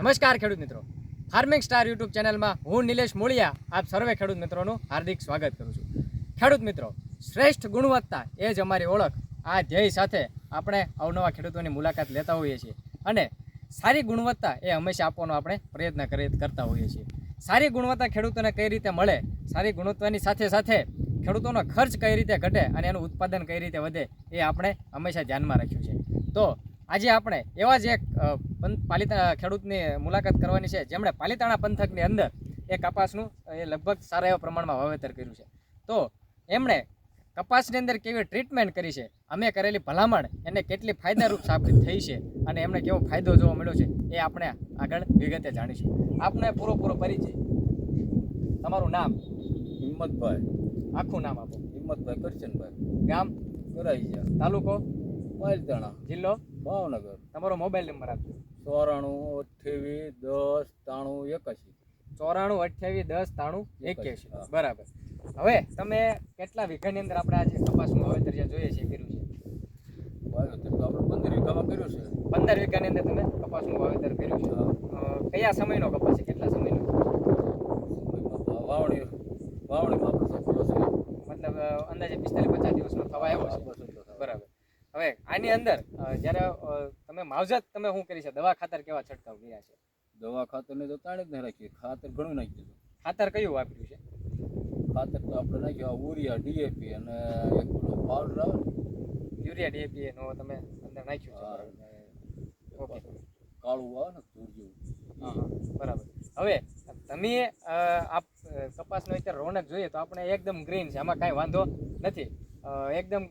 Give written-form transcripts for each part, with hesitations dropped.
નમસ્કાર ખેડૂત મિત્રો, ફાર્મિંગ સ્ટાર યુટ્યુબ ચેનલમાં હું નિલેશ મોળિયા આપ સર્વે ખેડૂત મિત્રોનું હાર્દિક સ્વાગત કરું છું। ખેડૂત મિત્રો, શ્રેષ્ઠ ગુણવત્તા એ જ અમારી ઓળખ। આ ધ્યેય સાથે આપણે અવનવા ખેડૂતોની મુલાકાત લેતા હોઈએ છીએ અને સારી ગુણવત્તા એ હંમેશા આપવાનો આપણે પ્રયત્ન કરતા હોઈએ છીએ। સારી ગુણવત્તા ખેડૂતોને કઈ રીતે મળે, સારી ગુણવત્તાની સાથે સાથે ખેડૂતોનો ખર્ચ કઈ રીતે ઘટે અને એનું ઉત્પાદન કઈ રીતે વધે એ આપણે હંમેશા ધ્યાનમાં રાખ્યું છે। તો આજે આપણે એવા જ એક ખેડૂતની મુલાકાત કરવાની છે જેમણે પાલિતાણા પંથકની અંદર એ કપાસનું એ લગભગ સારા એવા પ્રમાણમાં વાવેતર કર્યું છે। તો એમણે કપાસની અંદર કેવી ટ્રીટમેન્ટ કરી છે, અમે કરેલી ભલામણ એને કેટલી ફાયદારૂપ સાબિત થઈ છે અને એમને કેવો ફાયદો જોવા મળ્યો છે એ આપણે આગળ વિગતે જાણીશું। આપને પૂરો પરિચય, તમારું નામ? હિંમતભાઈ। આખું નામ આપો? હિંમતભાઈ કરશનભાઈ। ગામ? કરાઈજા। તાલુકો? પાલિતાણા। જિલ્લો? ભાવનગર। તમારો મોબાઈલ નંબર આપજો। 94 28 10 93 81। 94 28 10 93 81। બરાબર। હવે તમે કેટલા વીઘાની અંદર આપણે આજે કપાસનું વાવેતર જે જોઈએ છે કર્યું છે? વાવેતર તો આપણે 15 વીઘામાં કર્યું છે। 15 વીઘાની અંદર તમે કપાસનું વાવેતર કર્યું છે। કયા સમયનો કપાસ છે, કેટલા સમયનો? વાવણીમાં આપણે સફળ છે, મતલબ અંદાજે 45-50 દિવસનો થવા આવ્યો છે। બરાબર। હવે આની અંદર જ્યારે તમે માવજત તમે શું કરી છે, દવા ખાતર કેવા છંટકાવ કર્યા છે? દવા ખાતરને તો તાણી જ નહીં રાખી, ખાતર ઘણું નાખી દીધું। ખાતર કયું વાપર્યું છે? ખાતર તો આપણે નાખ્યું યુરિયા, ડીએપી અને એક પાવડર આવે ને, યુરિયા, ડીએપી નો તમે અંદર નાખ્યું છે? ઓકે, કાળું આવે ને ધૂળ જેવું। હા, બરાબર। હવે તમે આ કપાસનો અત્યારે રોનક જોઈએ તો આપણે એકદમ ગ્રીન છે, આમાં કાંઈ વાંધો નથી, એકદમ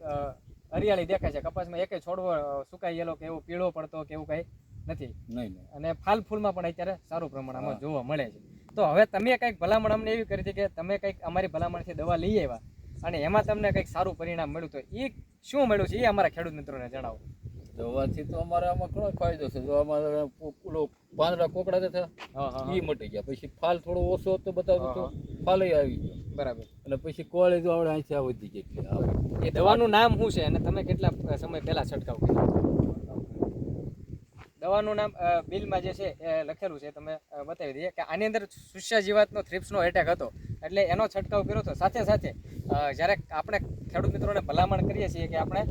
હરિયાળી દેખાય છે। કપાસમાં એકેય છોડવો સુકાયેલો કે એવો પીળો પડતો કે એવું કાંઈ નથી નહીં। અને ફાલ ફૂલમાં પણ અત્યારે સારું પ્રમાણમાં જોવા મળે છે। તો હવે તમે કંઈક ભલામણ અમને એવી કરી હતી કે તમે કંઈક અમારી ભલામણથી દવા લઈ આવ્યા અને એમાં તમને કંઈક સારું પરિણામ મળ્યું, તો એ શું મળ્યું છે એ અમારા ખેડૂત મિત્રોને જણાવો। દવાથી તો અમારે આમાં ઘણો ફાયદો છે। જો અમારે પેલો પાંદડા કોકડા થતા એ મટી ગયા, પછી ફાલ થોડો ઓછો હતો બતાવતો તો ફાલ આવી ગયો। બરાબર। અને પછી કોળી તો આપણે અહીંથી વધી ગઈ। એ દવાનું નામ શું છે અને તમે કેટલા સમય પહેલા છંટકાવ કર્યો? દવાનું નામ બિલમાં જે છે એ લખેલું છે, તમે બતાવી દઈએ કે આની અંદર સુસ્યા જીવાતનો થ્રિપ્સનો એટેક હતો એટલે એનો છંટકાવ કર્યો હતો। સાથે સાથે જ્યારે આપણે ખેડૂત મિત્રોને ભલામણ કરીએ છીએ કે આપણે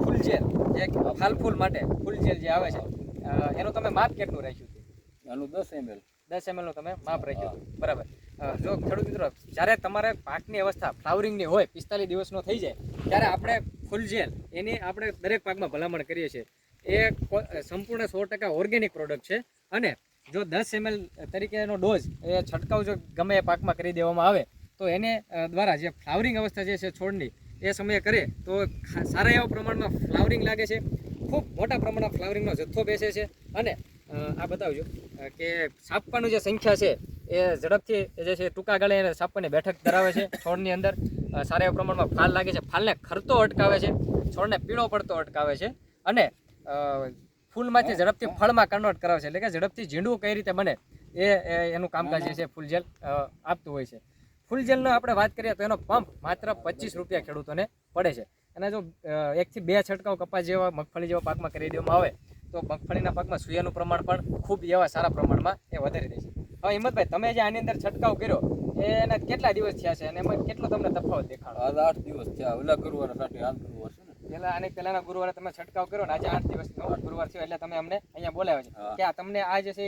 ફૂલ જેલ જે ફાલ ફૂલ માટે ફૂલ જેલ જે આવે છે એનું તમે માપ કેટલું રાખ્યું હતું? એનું 10 ml 10 ml નું તમે માપ રાખ્યું હતું। બરાબર। જો ખેડૂત મિત્રો, જ્યારે તમારે પાકની અવસ્થા ફ્લાવરિંગની હોય 45 દિવસનો થઈ જાય ત્યારે આપણે ફૂલ જેલ એની આપણે દરેક પાકમાં ભલામણ કરીએ છીએ। એ સંપૂર્ણ 100% ઓર્ગેનિક પ્રોડક્ટ છે અને જો 10 ml તરીકેનો ડોઝ એ છંટકાવ જો ગમે એ પાકમાં કરી દેવામાં આવે તો એને દ્વારા જે ફ્લાવરિંગ અવસ્થા જે છે છોડની એ સમયે કરે તો સારા એવા પ્રમાણમાં ફ્લાવરિંગ લાગે છે, ખૂબ મોટા પ્રમાણમાં ફ્લાવરિંગનો જથ્થો બેસે છે અને આ બતાવજો કે સાપવાની જે સંખ્યા છે એ ઝડપથી જે છે ટૂંકા ગાળે એને સાપવાની બેઠક ધરાવે છે। છોડની અંદર સારા એવા પ્રમાણમાં ફાલ લાગે છે, ફાલને ખરતો અટકાવે છે, છોડને પીળો પડતો અટકાવે છે અને ફૂલમાંથી ઝડપથી ફળમાં કન્વર્ટ કરાવે છે, એટલે કે ઝડપથી ઝીંડવું કઈ રીતે બને એ એનું કામકાજ જે છે ફૂલ જેલ આપતું હોય છે। ફૂલ જેલનો આપણે વાત કરીએ તો એનો પંપ માત્ર 25 રૂપિયા ખેડૂતોને પડે છે અને જો 1 થી 2 છંટકાવ કપાસ જેવા મગફળી જેવા પાકમાં કરી દેવામાં આવે તો મગફળીના પાકમાં સૂયાનું પ્રમાણ પણ ખૂબ એવા સારા પ્રમાણમાં એ વધારી દે છે। હવે હિંમતભાઈ, તમે જે આની અંદર છંટકાવ કર્યો એના કેટલા દિવસ થયા છે અને એમાં કેટલો તમને તફાવત દેખાડો? આજ 8 દિવસ થયા। ઓલા ગુરુવારે સાથે આ ગુરુવાર છે ને, પહેલાના ગુરુવારે તમે છંટકાવ કર્યો ને આજે 8 દિવસનો ગુરુવાર થયો એટલે તમે અમને અહીંયા બોલાવ્યા છે કે આ તમને આ જે છે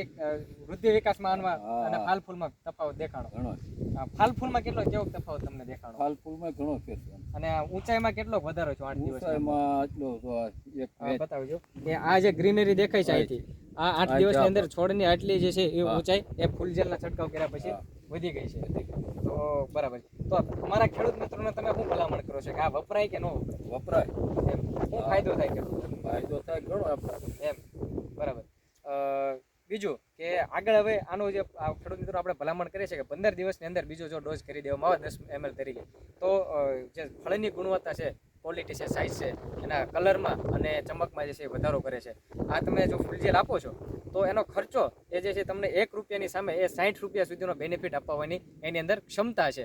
વૃદ્ધિ વિકાસમાં અને ફાલ ફૂલમાં તફાવત દેખાડો। ઘણો ફાલ ફૂલમાં કેવો તફાવત તમને દેખાડો? ફાલ ફૂલમાં ઘણો ફેર છે અને ઊંચાઈમાં કેટલો વધારો છે 8 દિવસ? ઊંચાઈમાં એટલો એક બતાવજો કે આ જે ગ્રીનરી દેખાય છે અહીંથી આ 8 દિવસની અંદર છોડની આટલી જે છે એ ઊંચાઈ એ ફૂલ જેલના છંટકાવ કર્યા પછી વધી ગઈ છે। તો બરાબર, તો અમારા ખેડૂત મિત્રોને તમે શું ભલામણ કરો છો કે આ વપરાય કે ન વપરાય? એમ શું ફાયદો થાય કે ફાયદો થાય ઘણો આપણે એમ? બરાબર। બીજું કે આગળ હવે આનો જે ખેડૂત મિત્રો આપણે ભલામણ કરીએ છીએ કે 15 દિવસની અંદર બીજો જો ડોઝ કરી દેવામાં આવે 10 ml તરીકે તો જે ફળની ગુણવત્તા છે, ક્વોલિટી છે, સાઇઝ છે, એના કલરમાં અને ચમકમાં જે છે વધારો કરે છે। આ તમે જો ફૂલ જેલ આપો છો તો એનો ખર્ચો એ જે છે તમને 1 રૂપિયાની સામે એ 60 રૂપિયા સુધીનો બેનિફિટ આપવાની એની અંદર ક્ષમતા છે।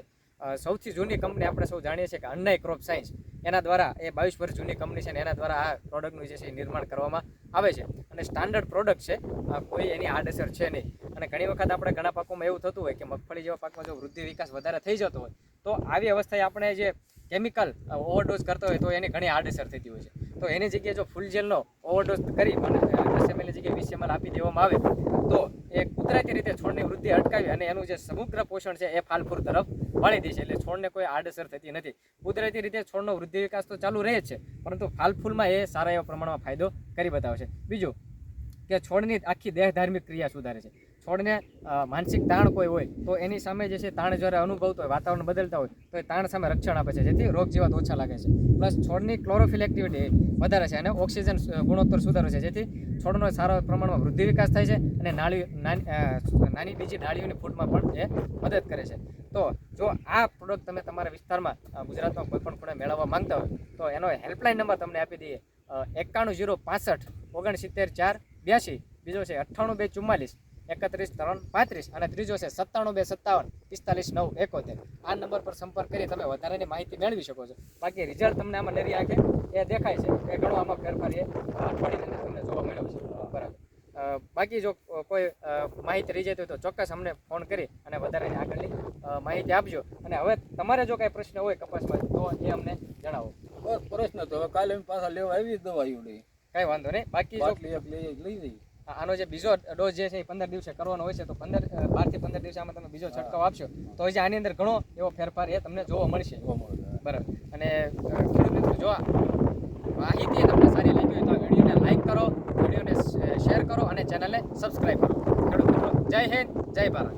સૌથી જૂની કંપની આપણે સૌ જાણીએ છીએ કે અન્નાઈ ક્રોપ સાયન્સ, એના દ્વારા એ 22 વર્ષ જૂની કંપની છે ને એના દ્વારા આ પ્રોડક્ટનું જે છે એ નિર્માણ કરવામાં આવે છે અને સ્ટાન્ડર્ડ પ્રોડક્ટ છે, કોઈ એની આડઅસર છે નહીં. અને ઘણી વખત આપણે ઘણા પાકોમાં એવું થતું હોય કે મગફળી જેવા પાકમાં જો વૃદ્ધિ વિકાસ વધારે થઈ જતો હોય તો આવી અવસ્થાએ આપણે જે કેમિકલ ઓવરડોઝ કરતો હોય તો એની ઘણી આડઅસર થતી હોય છે. તો એની જગ્યાએ જો ફૂલ જેલનો ઓવરડોઝ કરી અને 10 ml ની જગ્યાએ 20 ml આપી દેવામાં આવે તો એ કુદરતી રીતે છોડની વૃદ્ધિ અટકાવી અને એનું જે સમગ્ર પોષણ છે એ ફાલફૂર તરફ વાળી દે છે. એટલે છોડને કોઈ આડઅસર થતી નથી. કુદરતી રીતે છોડનો વૃદ્ધિ વિકાસ તો ચાલુ રહે જ છે, પરંતુ ફાલફૂલમાં એ સારા એવા પ્રમાણમાં ફાયદો કરી બતાવે છે. બીજું કે છોડની આખી દેહ ધાર્મિક ક્રિયા સુધારે છે. છોડને માનસિક તાણ કોઈ હોય તો એની સામે જે છે તાણ જ્યારે અનુભવતો હોય, વાતાવરણ બદલતા હોય તો એ તાણ સામે રક્ષણ આપે છે, જેથી રોગ જીવાત ઓછા લાગે છે. પ્લસ છોડની ક્લોરોફિલ એક્ટિવિટી વધારે છે અને ઓક્સિજન ગુણોત્તર સુધારે છે, જેથી છોડનો સારા પ્રમાણમાં વૃદ્ધિ વિકાસ થાય છે અને નાની બીજી ડાળીઓની ફૂટમાં પણ એ મદદ કરે છે. તો જો આ પ્રોડક્ટ તમે તમારા વિસ્તારમાં ગુજરાતમાં કોઈ પણ ખૂણે મેળવવા માંગતા હોય તો એનો હેલ્પલાઇન નંબર તમને આપી દઈએ 91 065 69 4 82. બીજો છે 98 244 31 3 35 અને ત્રીજો છે 97 257 45 9 71. આ નંબર પર સંપર્ક કરી તમે વધારાની માહિતી મેળવી શકો છો. બાકી રિઝલ્ટ તમને આમાં નરી આંખે એ દેખાય છે કે ઘણો આમાં ફેરફાર એ અઠવાડિયાની અંદર તમને જોવા મળ્યો છે. બરાબર. બાકી જો કોઈ માહિતી રહી જતી હોય તો ચોક્કસ અમને ફોન કરી અને વધારાની આગળની માહિતી આપજો. અને હવે તમારે જો કાંઈ પ્રશ્ન હોય કપાસમાં તો એ અમને જણાવો. બસ પ્રશ્ન તો હવે કાલે અમે પાછા લેવા આવી દવાઈઓ લઈ, કાંઈ વાંધો નહીં. બાકી જો લઈ જઈએ. આનો જે બીજો ડોઝ જે છે એ 15 દિવસે કરવાનો હોય છે, તો 12 થી 15 દિવસે આમાં તમે બીજો છંટકાવ આપશો તો હજી આની અંદર ઘણો એવો ફેરફાર એ તમને જોવા મળશે. બરાબર. અને ખેડૂત મિત્રો જો માહિતી તમને સારી લાગી હોય તો આ વિડીયોને લાઈક કરો, વિડીયોને શેર કરો અને ચેનલને સબસ્ક્રાઈબ કરો. ખેડૂત મિત્રો જય હિન્દ, જય ભારત.